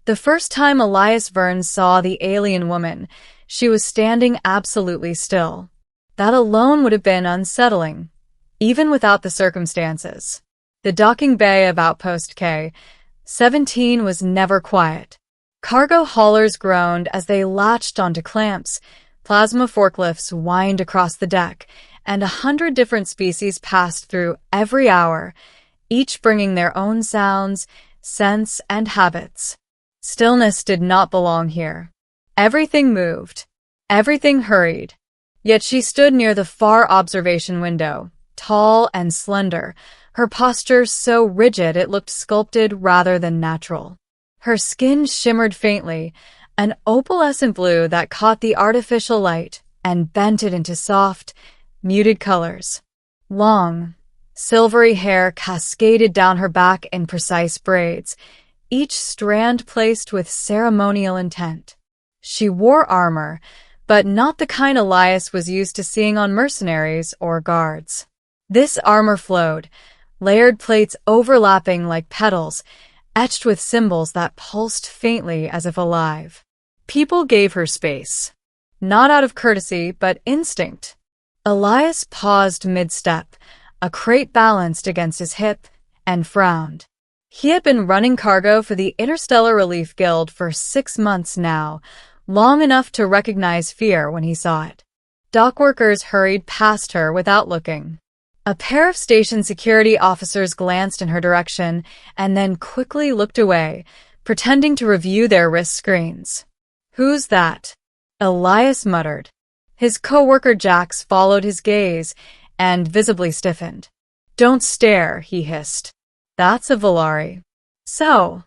The first time Elias Verne saw the alien woman, she was standing absolutely still. That alone would have been unsettling, even without the circumstances. The docking bay of Outpost K-17 was never quiet. Cargo haulers groaned as they latched onto clamps, plasma forklifts whined across the deck, and 100 different species passed through every hour, each bringing their own sounds, scents, and habits. Stillness did not belong here. Everything moved. Everything hurried. Yet she stood near the far observation window, tall and slender, her posture so rigid it looked sculpted rather than natural. Her skin shimmered faintly, an opalescent blue that caught the artificial light and bent it into soft, muted colors. Long, silvery hair cascaded down her back in precise braids, each strand placed with ceremonial intent. She wore armor, but not the kind Elias was used to seeing on mercenaries or guards. This armor flowed, layered plates overlapping like petals, etched with symbols that pulsed faintly as if alive. People gave her space. Not out of courtesy, but instinct. Elias paused mid-step, a crate balanced against his hip, and frowned. He had been running cargo for the Interstellar Relief Guild for 6 months now, long enough to recognize fear when he saw it. Dock workers hurried past her without looking. A pair of station security officers glanced in her direction and then quickly looked away, pretending to review their wrist screens. "Who's that?" Elias muttered. His co-worker Jax followed his gaze and visibly stiffened. "Don't stare," he hissed. "That's a Volari." So,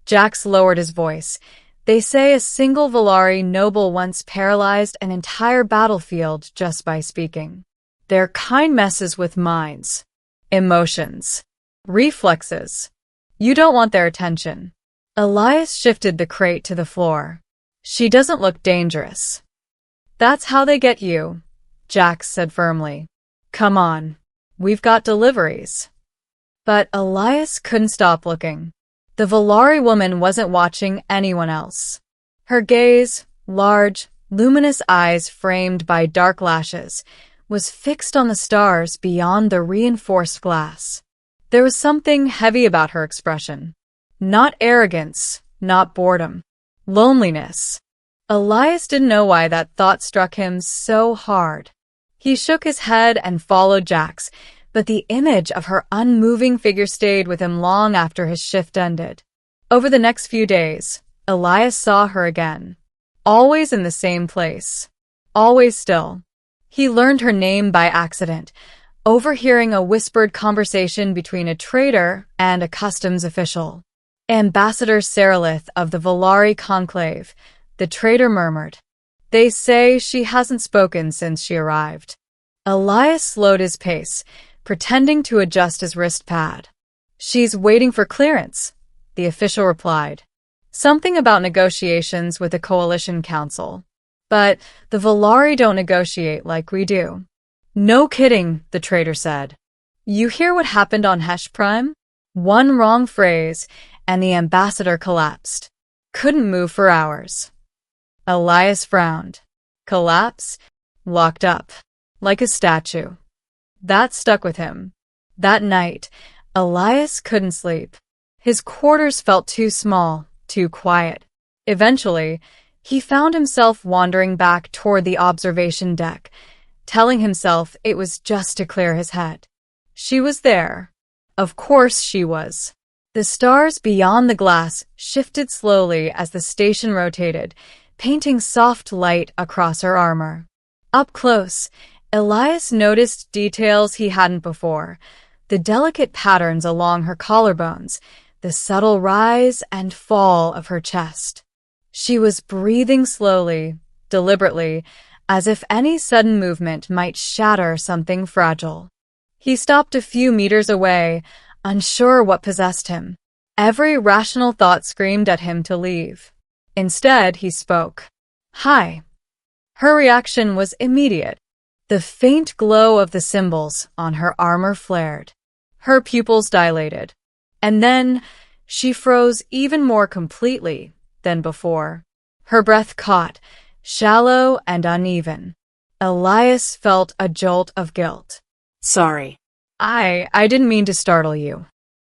Jax lowered his voice. "They say a single Volari noble once paralyzed an entire battlefield just by speaking. Their kind messes with minds, emotions, reflexes. You don't want their attention." Elias shifted the crate to the floor. "She doesn't look dangerous." "That's how they get you," Jax said firmly. "Come on, we've got deliveries." But Elias couldn't stop looking. The Volari woman wasn't watching anyone else. Her gaze, large, luminous eyes framed by dark lashes, was fixed on the stars beyond the reinforced glass. There was something heavy about her expression. Not arrogance, not boredom. Loneliness. Elias didn't know why that thought struck him so hard. He shook his head and followed Jax, but the image of her unmoving figure stayed with him long after his shift ended. Over the next few days, Elias saw her again. Always in the same place. Always still. He learned her name by accident, overhearing a whispered conversation between a trader and a customs official. "Ambassador Seralith of the Volari Conclave," the trader murmured. "They say she hasn't spoken since she arrived." Elias slowed his pace, pretending to adjust his wrist pad. "She's waiting for clearance," the official replied. "Something about negotiations with the Coalition Council. But the Volari don't negotiate like we do." "No kidding," the trader said. "You hear what happened on Hesh Prime? One wrong phrase, and the ambassador collapsed. Couldn't move for hours." Elias frowned. Collapse? Locked up. Like a statue. That stuck with him. That night, Elias couldn't sleep. His quarters felt too small, too quiet. Eventually, he found himself wandering back toward the observation deck, telling himself it was just to clear his head. She was there. Of course she was. The stars beyond the glass shifted slowly as the station rotated, painting soft light across her armor. Up close, Elias noticed details he hadn't before. The delicate patterns along her collarbones, the subtle rise and fall of her chest. She was breathing slowly, deliberately, as if any sudden movement might shatter something fragile. He stopped a few meters away, unsure what possessed him. Every rational thought screamed at him to leave. Instead, he spoke. "Hi." Her reaction was immediate. The faint glow of the symbols on her armor flared. Her pupils dilated. And then, She froze even more completely than before. Her breath caught, shallow and uneven. Elias felt a jolt of guilt. Sorry. I didn't mean to startle you.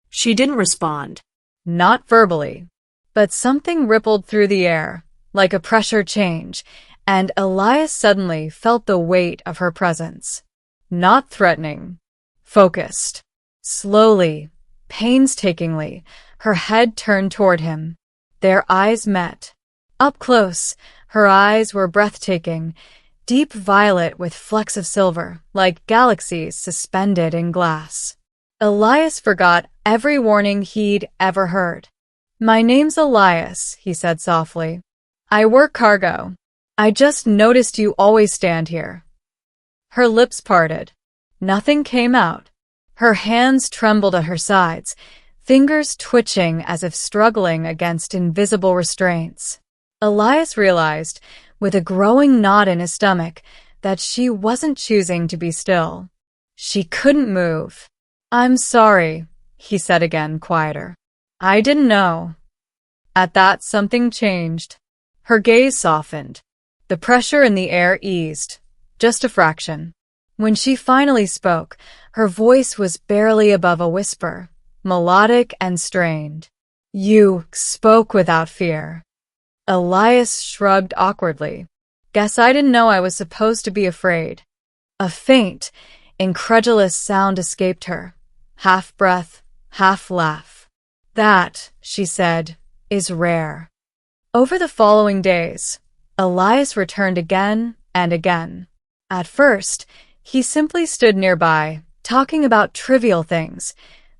She didn't respond. Not verbally, but something rippled through the air, like a pressure change, and Elias suddenly felt the weight of her presence. Not threatening, focused. Slowly, painstakingly, her head turned toward him. Their eyes met. Up close, her eyes were breathtaking, deep violet with flecks of silver, like galaxies suspended in glass. Elias forgot every warning he'd ever heard. My name's Elias, he said softly. I work cargo. I just noticed you always stand here. Her lips parted. Nothing came out. Her hands trembled at her sides, fingers twitching as if struggling against invisible restraints. Elias realized, with a growing knot in his stomach, that she wasn't choosing to be still. She couldn't move. I'm sorry, he said again, quieter. I didn't know. At that, something changed. Her gaze softened. The pressure in the air eased, just a fraction. When she finally spoke, her voice was barely above a whisper, melodic and strained. You spoke without fear. Elias shrugged awkwardly. Guess I didn't know I was supposed to be afraid. A faint, incredulous sound escaped her, half breath, half laugh. That, she said, is rare. Over the following days, Elias returned again and again. At first, he simply stood nearby, talking about trivial things,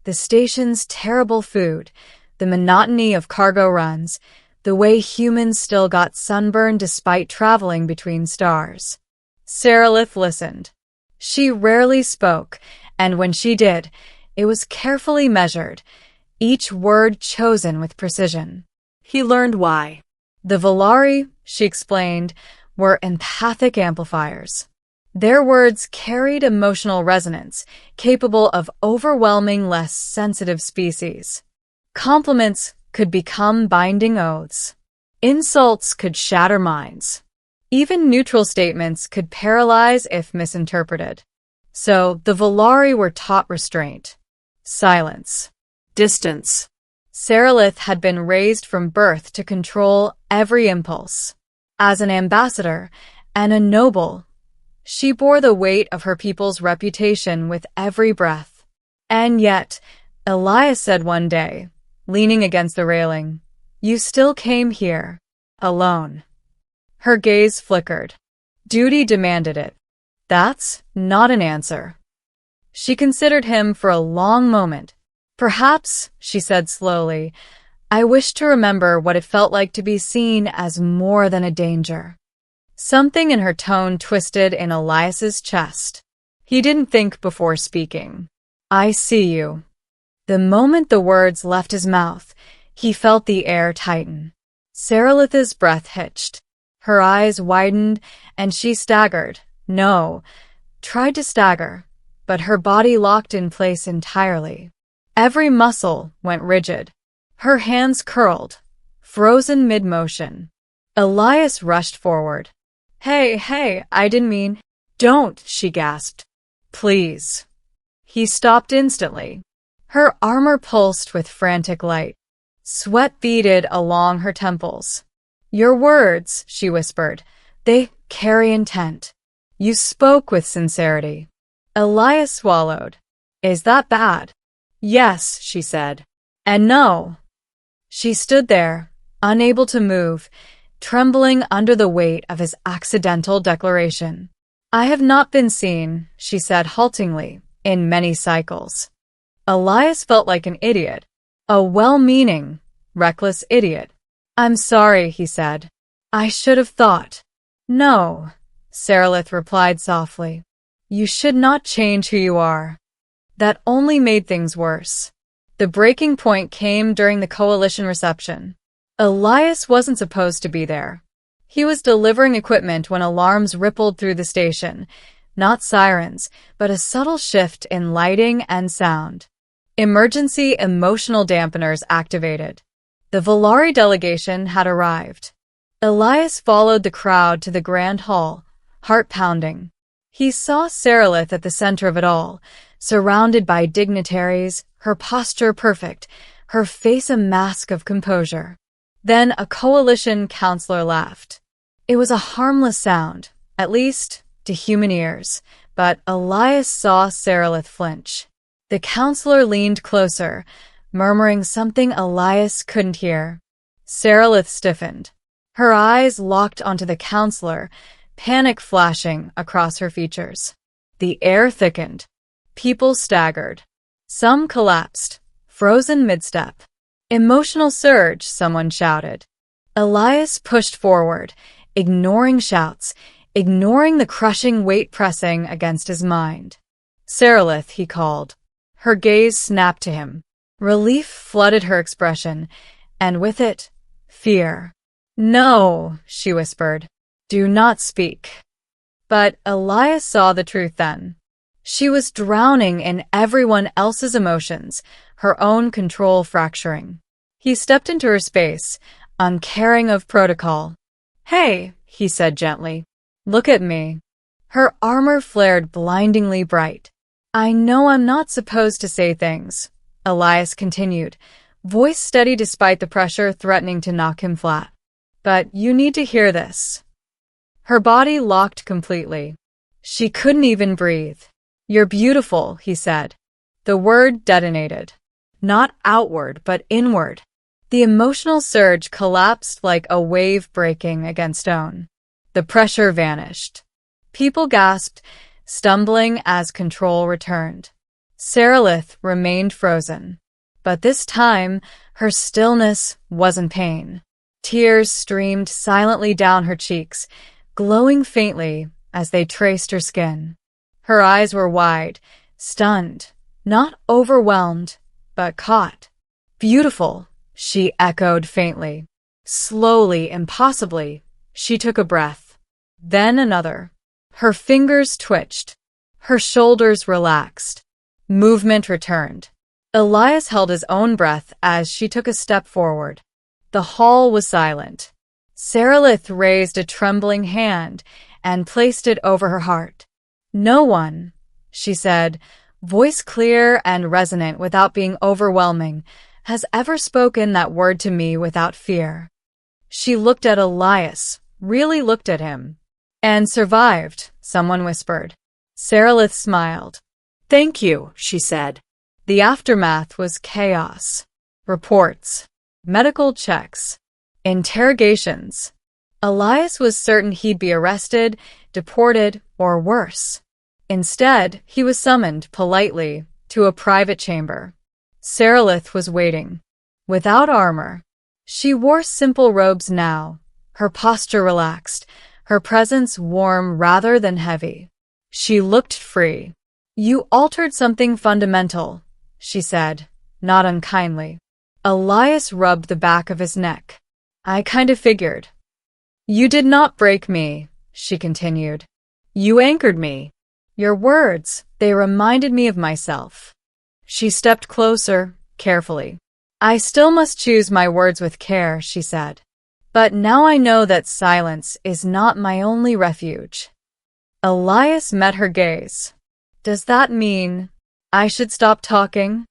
the station's terrible food, the monotony of cargo runs, the way humans still got sunburned despite traveling between stars. Saralith listened. She rarely spoke, and when she did, it was carefully measured, each word chosen with precision. He learned why. The Volari, she explained, were empathic amplifiers. Their words carried emotional resonance, capable of overwhelming less sensitive species. Compliments could become binding oaths. Insults could shatter minds. Even neutral statements could paralyze if misinterpreted. So the Volari were taught restraint, silence, distance. Saralith had been raised from birth to control every impulse. As an ambassador and a noble, she bore the weight of her people's reputation with every breath. And yet, Elias said one day, leaning against the railing, you still came here, alone. Her gaze flickered. Duty demanded it. That's not an answer. She considered him for a long moment. Perhaps, she said slowly, I wish to remember what it felt like to be seen as more than a danger. Something in her tone twisted in Elias's chest. He didn't think before speaking. I see you. The moment the words left his mouth, he felt the air tighten. Saralith's breath hitched. Her eyes widened, and she staggered. Tried to stagger, but her body locked in place entirely. Every muscle went rigid. Her hands curled, frozen mid-motion. Elias rushed forward. Hey, I didn't mean. Don't, she gasped. Please. He stopped instantly. Her armor pulsed with frantic light. Sweat beaded along her temples. Your words, she whispered, they carry intent. You spoke with sincerity. Elias swallowed. Is that bad? Yes, she said. And no. She stood there, unable to move, trembling under the weight of his accidental declaration. I have not been seen, she said haltingly, in many cycles. Elias felt like an idiot, a well-meaning, reckless idiot. I'm sorry, he said. I should have thought. No, Saralith replied softly. You should not change who you are. That only made things worse. The breaking point came during the coalition reception. Elias wasn't supposed to be there. He was delivering equipment when alarms rippled through the station. Not sirens, but a subtle shift in lighting and sound. Emergency emotional dampeners activated. The Volari delegation had arrived. Elias followed the crowd to the grand hall, heart pounding. He saw Sarilith at the center of it all, surrounded by dignitaries, her posture perfect, her face a mask of composure. Then a coalition counselor laughed. It was a harmless sound, at least to human ears, but Elias saw Sarilith flinch. The counselor leaned closer, murmuring something Elias couldn't hear. Sarilith stiffened. Her eyes locked onto the counselor, panic flashing across her features. The air thickened. People staggered. Some collapsed, frozen mid-step. Emotional surge, someone shouted. Elias pushed forward, ignoring shouts, ignoring the crushing weight pressing against his mind. Sarilith, he called. Her gaze snapped to him. Relief flooded her expression, and with it, fear. No, she whispered. Do not speak. But Elias saw the truth then. She was drowning in everyone else's emotions, her own control fracturing. He stepped into her space, uncaring of protocol. Hey, he said gently. Look at me. Her armor flared blindingly bright. I know I'm not supposed to say things, Elias continued, voice steady despite the pressure threatening to knock him flat. But you need to hear this. Her body locked completely. She couldn't even breathe. You're beautiful, he said. The word detonated. Not outward, but inward. The emotional surge collapsed like a wave breaking against stone. The pressure vanished. People gasped, stumbling as control returned. Sarilith remained frozen. But this time, her stillness wasn't pain. Tears streamed silently down her cheeks, glowing faintly as they traced her skin. Her eyes were wide, stunned, not overwhelmed, but caught. Beautiful, she echoed faintly. Slowly, impossibly, she took a breath. Then another. Her fingers twitched. Her shoulders relaxed. Movement returned. Elias held his own breath as she took a step forward. The hall was silent. Sarilith raised a trembling hand and placed it over her heart. No one, she said, voice clear and resonant without being overwhelming, has ever spoken that word to me without fear. She looked at Elias, really looked at him. And survived, someone whispered. Sarilith smiled. Thank you, she said. The aftermath was chaos. Reports. Medical checks. Interrogations. Elias was certain he'd be arrested, deported, or worse. Instead, he was summoned, politely, to a private chamber. Sarilith was waiting. Without armor. She wore simple robes now, her posture relaxed, her presence warm rather than heavy. She looked free. You altered something fundamental, she said, not unkindly. Elias rubbed the back of his neck. I kind of figured. You did not break me, she continued. You anchored me. Your words, they reminded me of myself. She stepped closer, carefully. I still must choose my words with care, she said. But now I know that silence is not my only refuge. Elias met her gaze. Does that mean I should stop talking?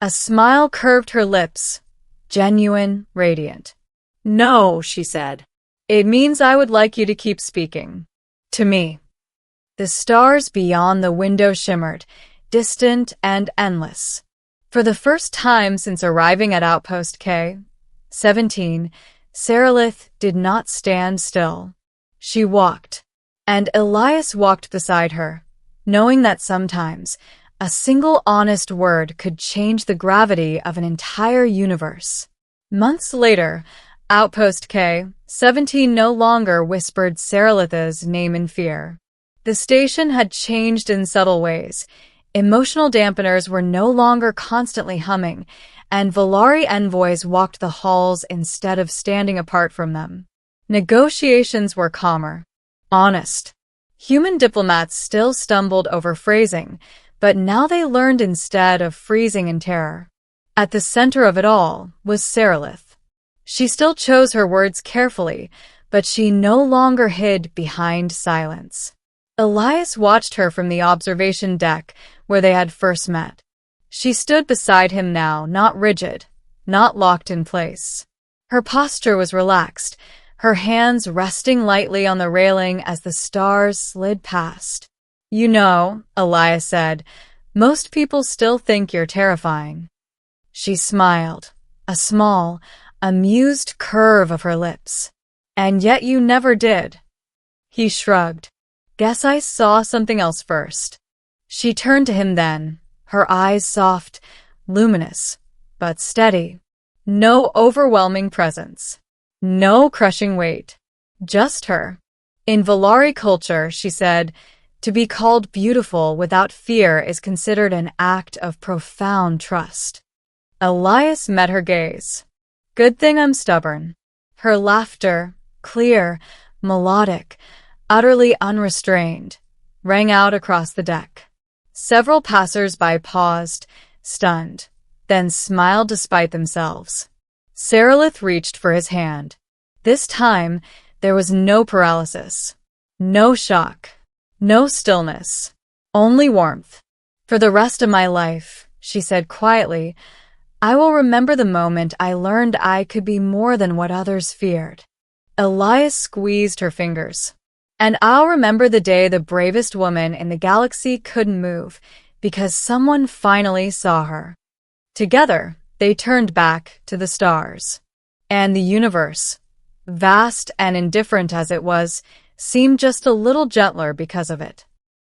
A smile curved her lips, genuine, radiant. No, she said. It means I would like you to keep speaking. To me. The stars beyond the window shimmered, distant and endless. For the first time since arriving at Outpost K-17, Sarilith did not stand still. She walked, and Elias walked beside her, knowing that sometimes a single honest word could change the gravity of an entire universe. Months later, Outpost K-17 no longer whispered Sarilith's name in fear. The station had changed in subtle ways. Emotional dampeners were no longer constantly humming, and Volari envoys walked the halls instead of standing apart from them. Negotiations were calmer, honest. Human diplomats still stumbled over phrasing, But now they learned instead of freezing in terror. At the center of it all was Seralith. She still chose her words carefully, but she no longer hid behind silence. Elias watched her from the observation deck where they had first met. She stood beside him now, not rigid, not locked in place. Her posture was relaxed, her hands resting lightly on the railing as the stars slid past. "You know," Elias said, "most people still think you're terrifying." She smiled, a small, amused curve of her lips. "And yet you never did." He shrugged. "Guess I saw something else first." She turned to him then, her eyes soft, luminous, but steady. No overwhelming presence. No crushing weight. Just her. "In Valari culture," she said, "to be called beautiful without fear is considered an act of profound trust." Elias met her gaze. "Good thing I'm stubborn." Her laughter, clear, melodic, utterly unrestrained, rang out across the deck. Several passers-by paused, stunned, then smiled despite themselves. Seralith reached for his hand. This time, there was no paralysis, no shock, no stillness, only warmth. "For the rest of my life," she said quietly, "I will remember the moment I learned I could be more than what others feared." Elias squeezed her fingers. "And I'll remember the day the bravest woman in the galaxy couldn't move because someone finally saw her." Together, they turned back to the stars. And the universe, vast and indifferent as it was, seemed just a little gentler because of it.